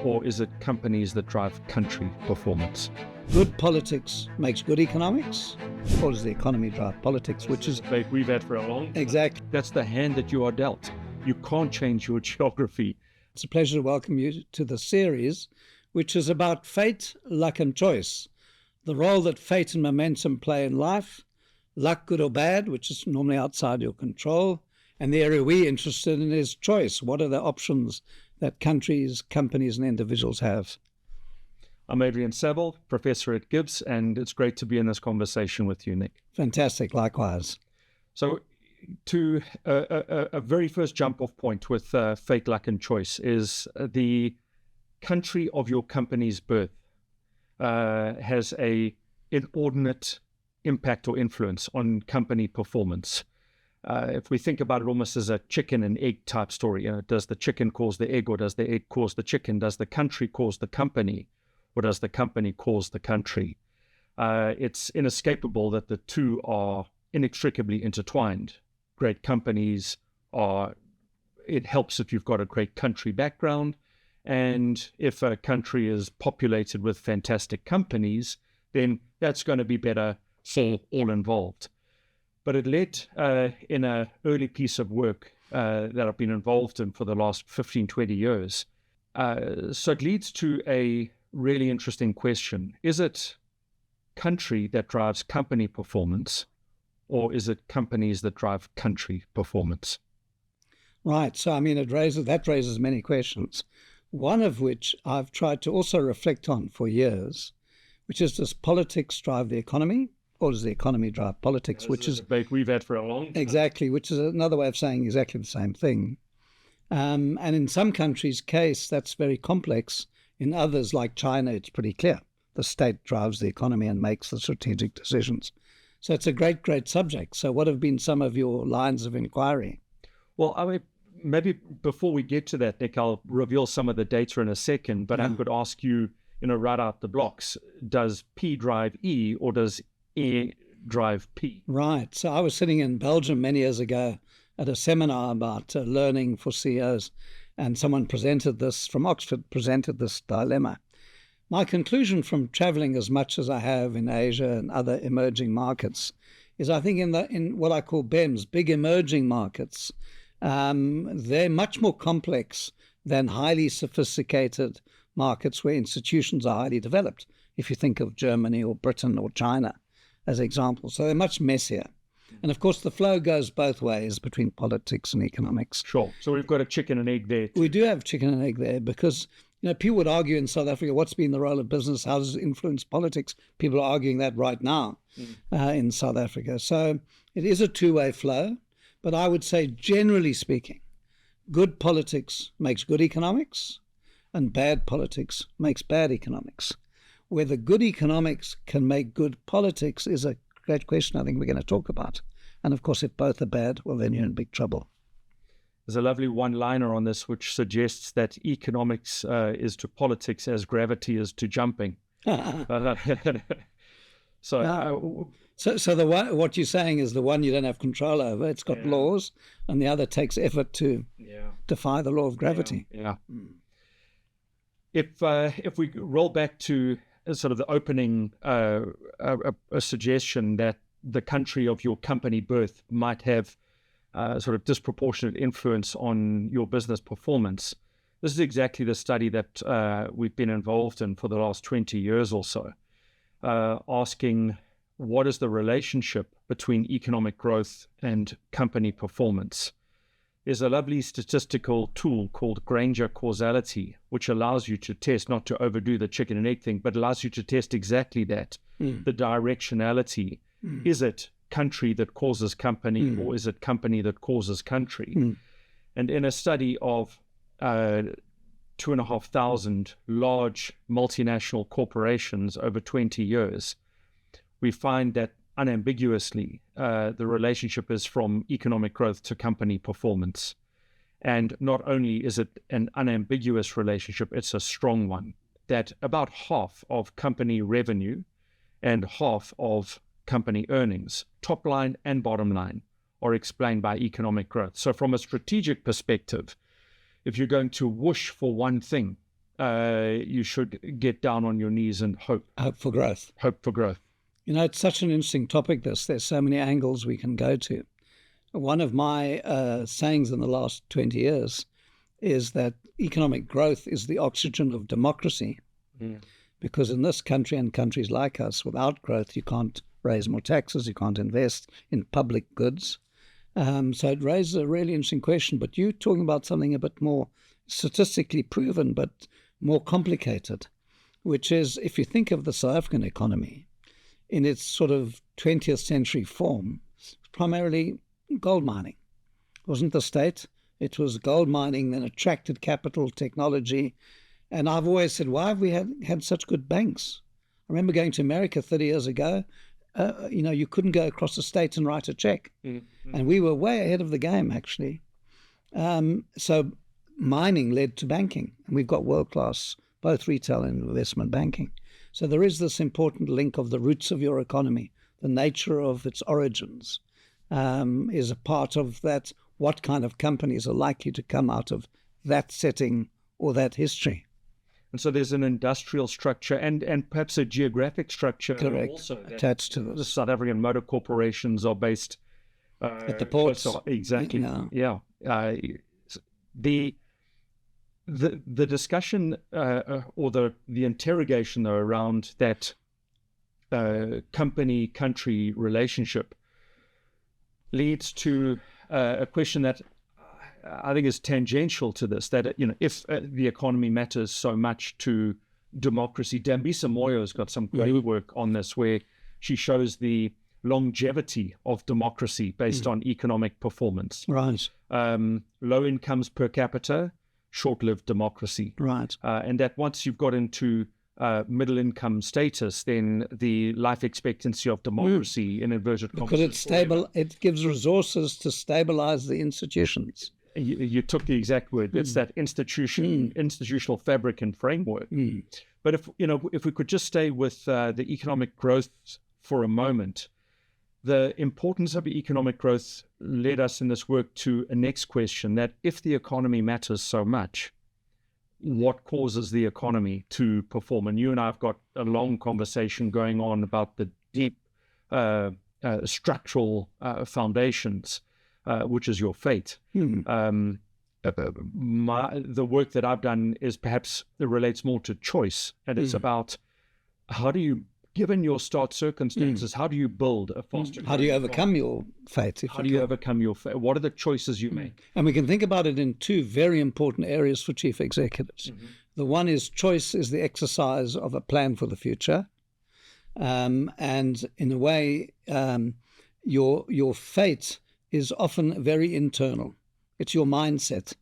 or is it companies that drive country performance? Good politics makes good economics, or does the economy drive politics, which is... debate we've had for a long time. Exactly. That's the hand that you are dealt. You can't change your geography. It's a pleasure to welcome you to the series, which is about fate, luck and choice, the role that fate and momentum play in life, luck, good or bad, which is normally outside your control, and the area we're interested in is choice. What are the options that countries, companies and individuals have? I'm Adrian Saville, professor at GIBS, and it's great to be in this conversation with you, Nick. Fantastic, likewise. So to a very first jump-off point with fate, luck and choice is the country of your company's birth has an inordinate impact or influence on company performance. If we think about it almost as a chicken and egg type story, does the chicken cause the egg or does the egg cause the chicken? Does the country cause the company or does the company cause the country? It's inescapable that the two are inextricably intertwined. Great companies it helps if you've got a great country background. And if a country is populated with fantastic companies, then that's going to be better for all involved. But it led in an early piece of work that I've been involved in for the last 15, 20 years. So it leads to a really interesting question. Is it country that drives company performance, or is it companies that drive country performance? Right. So, I mean, that raises many questions, one of which I've tried to also reflect on for years, which is, does politics drive the economy, or does the economy drive politics? Which is a debate we've had for a long time. Exactly, which is another way of saying exactly the same thing. And in some countries' case, that's very complex. In others, like China, it's pretty clear. The state drives the economy and makes the strategic decisions. So it's a great, great subject. So what have been some of your lines of inquiry? Well, I mean, maybe before we get to that, Nick, I'll reveal some of the data in a second, but I could ask you, right out the blocks, does P drive E or does E drive P? Right. So I was sitting in Belgium many years ago at a seminar about learning for CEOs, and someone from Oxford presented this dilemma. My conclusion from traveling as much as I have in Asia and other emerging markets is, I think in what I call BEMS, big emerging markets, they're much more complex than highly sophisticated markets where institutions are highly developed, if you think of Germany or Britain or China as examples. So they're much messier. And of course, the flow goes both ways between politics and economics. Sure. So we've got a chicken and egg there. We do have chicken and egg there because, people would argue in South Africa, what's been the role of business? How does it influence politics? People are arguing that right now in South Africa. So it is a two-way flow. But I would say, generally speaking, good politics makes good economics and bad politics makes bad economics. Whether good economics can make good politics is a great question I think we're going to talk about. And of course, if both are bad, well, then you're in big trouble. There's a lovely one-liner on this which suggests that economics is to politics as gravity is to jumping. So what you're saying is the one you don't have control over, it's got laws, and the other takes effort to defy the law of gravity. Yeah. If we roll back to sort of the opening, a suggestion that the country of your company birth might have sort of disproportionate influence on your business performance. This is exactly the study that we've been involved in for the last 20 years or so, asking what is the relationship between economic growth and company performance. There's a lovely statistical tool called Granger causality, which allows you to test, not to overdo the chicken and egg thing, but allows you to test exactly that, the directionality. Is it country that causes company or is it company that causes country? And in a study of 2,500 large multinational corporations over 20 years, we find that unambiguously the relationship is from economic growth to company performance. And not only is it an unambiguous relationship, it's a strong one, that about half of company revenue and half of company earnings, top line and bottom line, are explained by economic growth. So from a strategic perspective, if you're going to whoosh for one thing, you should get down on your knees and hope. Hope for growth. Hope for growth. You know, it's such an interesting topic, this. There's so many angles we can go to. One of my sayings in the last 20 years is that economic growth is the oxygen of democracy. Because in this country and countries like us, without growth, you can't raise more taxes, you can't invest in public goods. So it raises a really interesting question. But you're talking about something a bit more statistically proven, but more complicated, which is, if you think of the South African economy in its sort of 20th century form, primarily gold mining. It wasn't the state. It was gold mining that attracted capital, technology. And I've always said, why have we had such good banks? I remember going to America 30 years ago. You couldn't go across the state and write a check. And we were way ahead of the game, actually. So mining led to banking. And we've got world-class, both retail and investment banking. So there is this important link of the roots of your economy, the nature of its origins, is a part of that. What kind of companies are likely to come out of that setting or that history? And so there's an industrial structure and perhaps a geographic structure. Correct. Also attached to this. The South African motor corporations are based at the ports. Exactly. Yeah. The discussion or the interrogation, though, around that company-country relationship leads to a question that I think is tangential to this, that, if the economy matters so much to democracy. Dambisa Moyo has got some great work on this, where she shows the longevity of democracy based on economic performance. Right. Low incomes per capita, short-lived democracy. Right. And that once you've got into middle income status, then the life expectancy of democracy, in inverted commas, because it's stable. It gives resources to stabilize the institutions. You took the exact word. It's that institutional fabric and framework. But if we could just stay with the economic growth for a moment, the importance of economic growth led us in this work to a next question, that if the economy matters so much, what causes the economy to perform? And you and I have got a long conversation going on about the deep structural foundations, which is your fate. The work that I've done is perhaps, it relates more to choice, and it's about how do you, given your start circumstances, how do you build a foster? How do you overcome your fate? How do you overcome your fate? What are the choices you make? And we can think about it in two very important areas for chief executives. The one is choice is the exercise of a plan for the future. And in a way, your fate is often very internal. It's your mindset.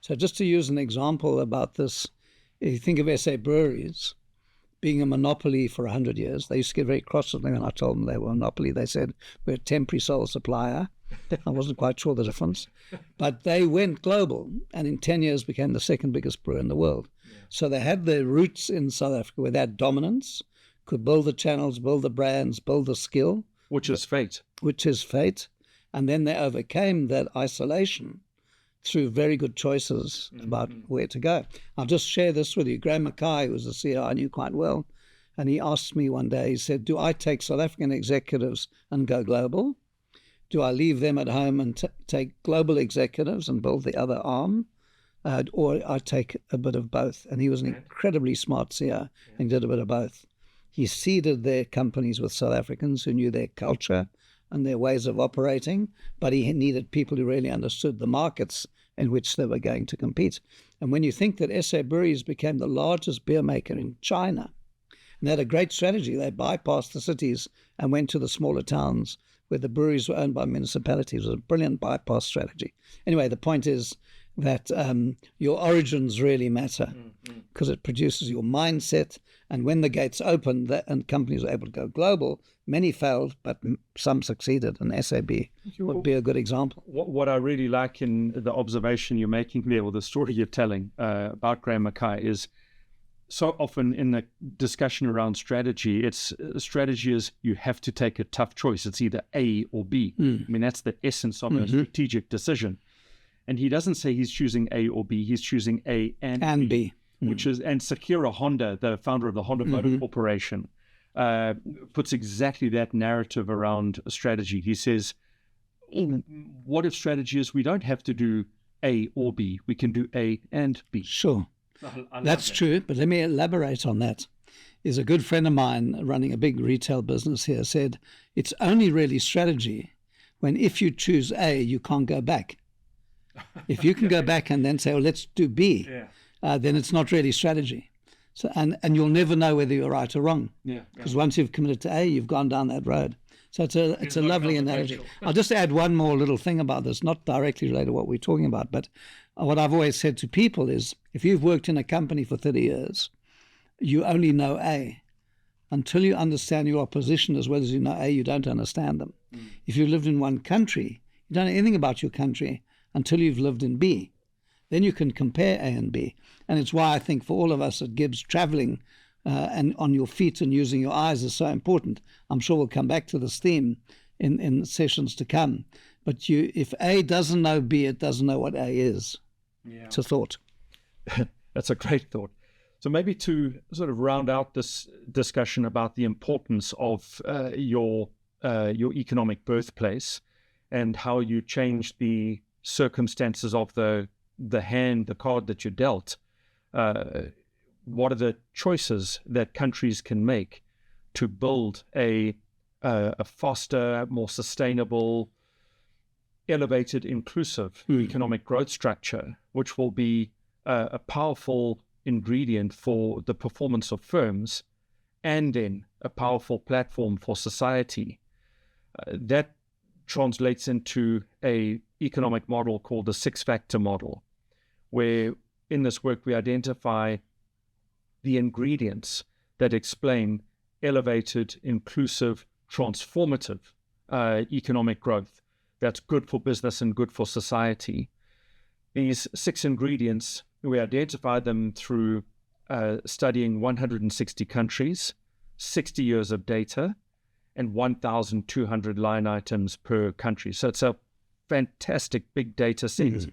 So just to use an example about this, if you think of SA Breweries being a monopoly for 100 years. They used to get very cross with me when I told them they were a monopoly. They said, we're a temporary sole supplier. I wasn't quite sure the difference. But they went global and in 10 years became the second biggest brewer in the world. So they had their roots in South Africa where they had dominance, could build the channels, build the brands, build the skill. Which is fate. Which is fate. And then they overcame that isolation through very good choices about where to go. I'll just share this with you. Graham Mackay, who was the CEO I knew quite well, and he asked me one day, he said, do I take South African executives and go global? Do I leave them at home and take global executives and build the other arm? Or I take a bit of both? And he was an incredibly smart CEO and did a bit of both. He seeded their companies with South Africans who knew their culture and their ways of operating, but he needed people who really understood the markets in which they were going to compete. And when you think that SA Breweries became the largest beer maker in China, and they had a great strategy, they bypassed the cities and went to the smaller towns where the breweries were owned by municipalities. It was a brilliant bypass strategy. Anyway, the point is that your origins really matter because it produces your mindset. And when the gates opened and companies were able to go global, many failed, but some succeeded. And SAB would be a good example. What I really like in the observation you're making there, or the story you're telling about Graham Mackay, is so often in the discussion around strategy, strategy is you have to take a tough choice. It's either A or B. I mean, that's the essence of a strategic decision. And he doesn't say he's choosing A or B. He's choosing A and B. which is, and Sakura Honda, the founder of the Honda Motor Corporation, puts exactly that narrative around strategy. He says, what if strategy is we don't have to do A or B, we can do A and B. Sure. That's true, but let me elaborate on that. Is a good friend of mine running a big retail business here said, it's only really strategy when if you choose A, you can't go back. If you can go back and then say, oh, let's do B, then it's not really strategy. So, and you'll never know whether you're right or wrong. Because once you've committed to A, you've gone down that road. So it's a lovely analogy. I'll just add one more little thing about this, not directly related to what we're talking about, but what I've always said to people is, if you've worked in a company for 30 years, you only know A. Until you understand your opposition as well as you know A, you don't understand them. If you've lived in one country, you don't know anything about your country until you've lived in B. Then you can compare A and B. And it's why I think for all of us at GIBS, traveling and on your feet and using your eyes is so important. I'm sure we'll come back to this theme in sessions to come. But if A doesn't know B, it doesn't know what A is. It's a thought. That's a great thought. So maybe to sort of round out this discussion about the importance of your economic birthplace and how you change the circumstances of the card that you're dealt, what are the choices that countries can make to build a faster, more sustainable, elevated, inclusive economic growth structure, which will be a powerful ingredient for the performance of firms and then a powerful platform for society. That translates into a economic model called the six-factor model, where in this work we identify the ingredients that explain elevated, inclusive, transformative economic growth that's good for business and good for society. These 6 ingredients, we identify them through studying 160 countries, 60 years of data, and 1,200 line items per country. So it's a fantastic big data set.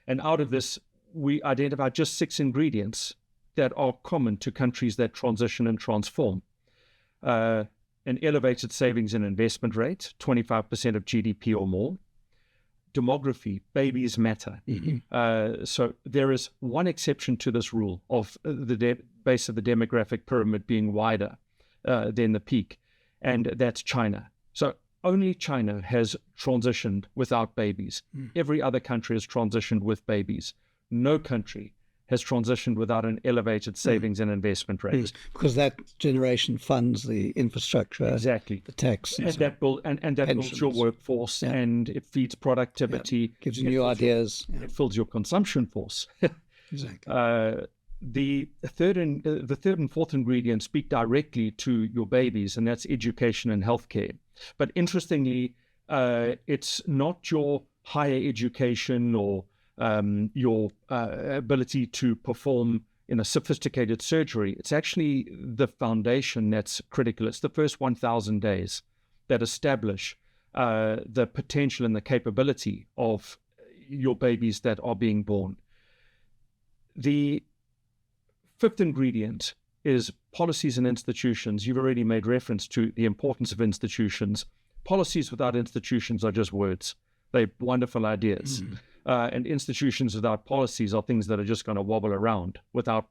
And out of this, we identify just 6 ingredients that are common to countries that transition and transform. An elevated savings and investment rate, 25% of GDP or more. Demography, babies matter. So there is one exception to this rule of the base of the demographic pyramid being wider than the peak, and that's China. So only China has transitioned without babies. Every other country has transitioned with babies. No country has transitioned without an elevated savings and investment rate. Because that generation funds the infrastructure, exactly, the tax, and that builds your workforce, and it feeds productivity, gives you new ideas, it fills your consumption force. Exactly. The third and fourth ingredients speak directly to your babies, and that's education and healthcare. But interestingly, it's not your higher education or your ability to perform in a sophisticated surgery. It's actually the foundation that's critical. It's the first 1,000 days that establish the potential and the capability of your babies that are being born. The fifth ingredient is policies and institutions. You've already made reference to the importance of institutions. Policies without institutions are just words. They're wonderful ideas. And institutions without policies are things that are just going to wobble around without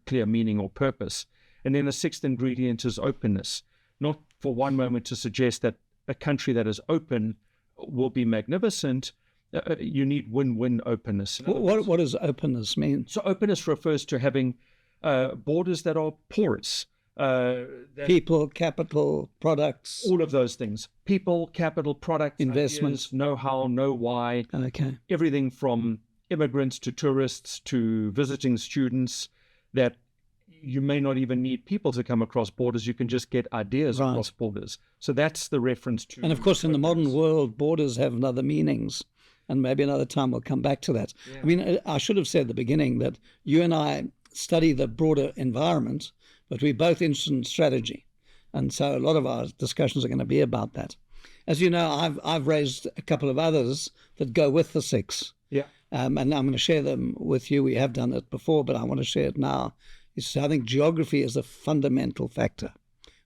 clear meaning or purpose. And then the sixth ingredient is openness. Not for one moment to suggest that a country that is open will be magnificent. You need win-win openness. What does openness mean? So openness refers to having borders that are porous. People, capital, products. All of those things. People, capital, products, investments, know-how, know-why. Okay. Everything from immigrants to tourists to visiting students, that you may not even need people to come across borders. You can just get ideas across borders. So that's the reference to... And of course, in the modern world, borders have other meanings. And maybe another time we'll come back to that. Yeah. I mean, I should have said at the beginning that you and I study the broader environment, but we're both interested in strategy. And so a lot of our discussions are going to be about that. As you know, I've raised a couple of others that go with the 6. Yeah. and I'm going to share them with you. We have done it before, but I want to share it now. I think geography is a fundamental factor.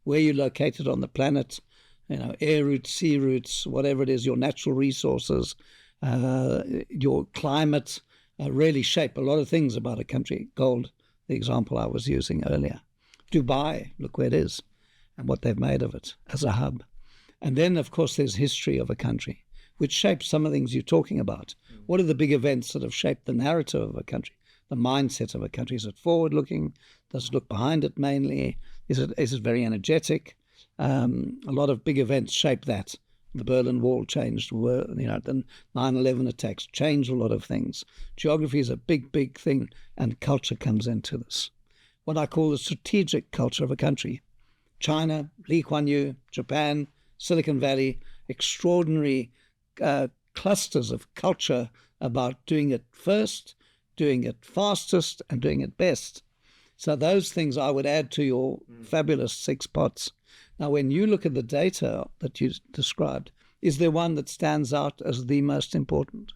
Where you're located on the planet, air routes, sea routes, whatever it is, your natural resources, your climate really shape a lot of things about a country. Gold, the example I was using earlier. Dubai, look where it is and what they've made of it as a hub. And then, of course, there's history of a country, which shapes some of the things you're talking about. What are the big events that have shaped the narrative of a country, the mindset of a country? Is it forward-looking? Does it look behind it mainly? Is it very energetic? A lot of big events shape that. The Berlin Wall changed, the 9/11 attacks changed a lot of things. Geography is a big, big thing, and culture comes into this. What I call the strategic culture of a country. China, Lee Kuan Yew, Japan, Silicon Valley, extraordinary clusters of culture about doing it first, doing it fastest, and doing it best. So those things I would add to your fabulous 6 pots. Now, when you look at the data that you described, is there one that stands out as the most important?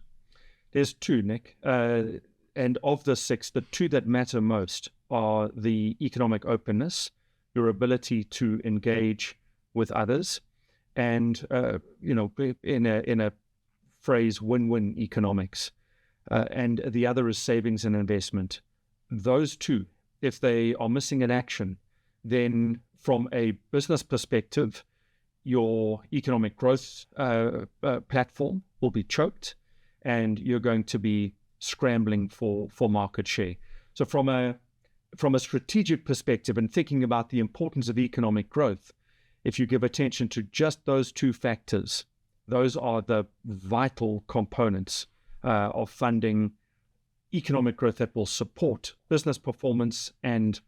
There's 2, Nick. And of the 6, the 2 that matter most are the economic openness, your ability to engage with others, and, in a phrase, win-win economics. And the other is savings and investment. Those 2, if they are missing in action, then from a business perspective, your economic growth platform will be choked, and you're going to be scrambling for market share. So from a strategic perspective and thinking about the importance of economic growth, if you give attention to just those 2 factors, those are the vital components of funding economic growth that will support business performance and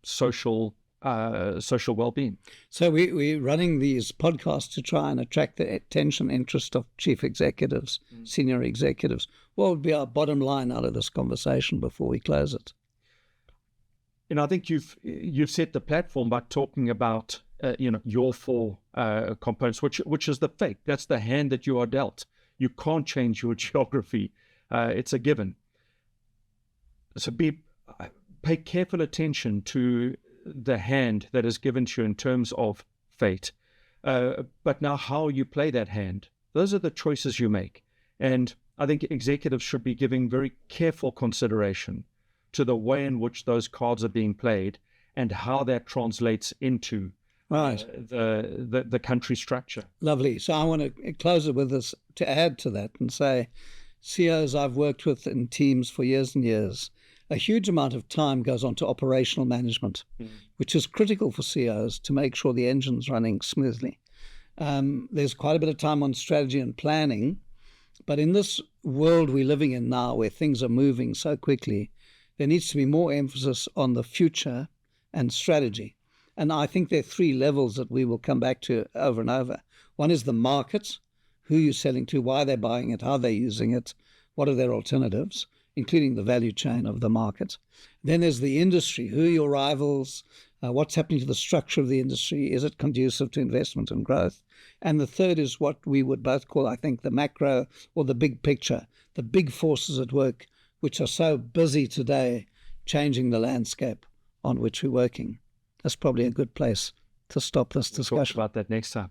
social well-being. So we're running these podcasts to try and attract the attention, interest of chief executives, senior executives. What would be our bottom line out of this conversation before we close it? I think you've set the platform by talking about your 4 components, which is the fate. That's the hand that you are dealt. You can't change your geography. It's a given. So pay careful attention to the hand that is given to you in terms of fate. But now how you play that hand, those are the choices you make. And I think executives should be giving very careful consideration to the way in which those cards are being played and how that translates into the country structure. Lovely. So I want to close it with this, to add to that and say, CEOs I've worked with in teams for years and years, a huge amount of time goes on to operational management, which is critical for CEOs to make sure the engine's running smoothly. There's quite a bit of time on strategy and planning, but in this world we're living in now where things are moving so quickly, there needs to be more emphasis on the future and strategy. And I think there are 3 levels that we will come back to over and over. One is the market, who you're selling to, why they're buying it, how they're using it, what are their alternatives, including the value chain of the market. Then there's the industry, who are your rivals, what's happening to the structure of the industry, is it conducive to investment and growth? And the third is what we would both call, I think, the macro or the big picture, the big forces at work, which are so busy today changing the landscape on which we're working. That's probably a good place to stop this discussion. We'll talk about that next time.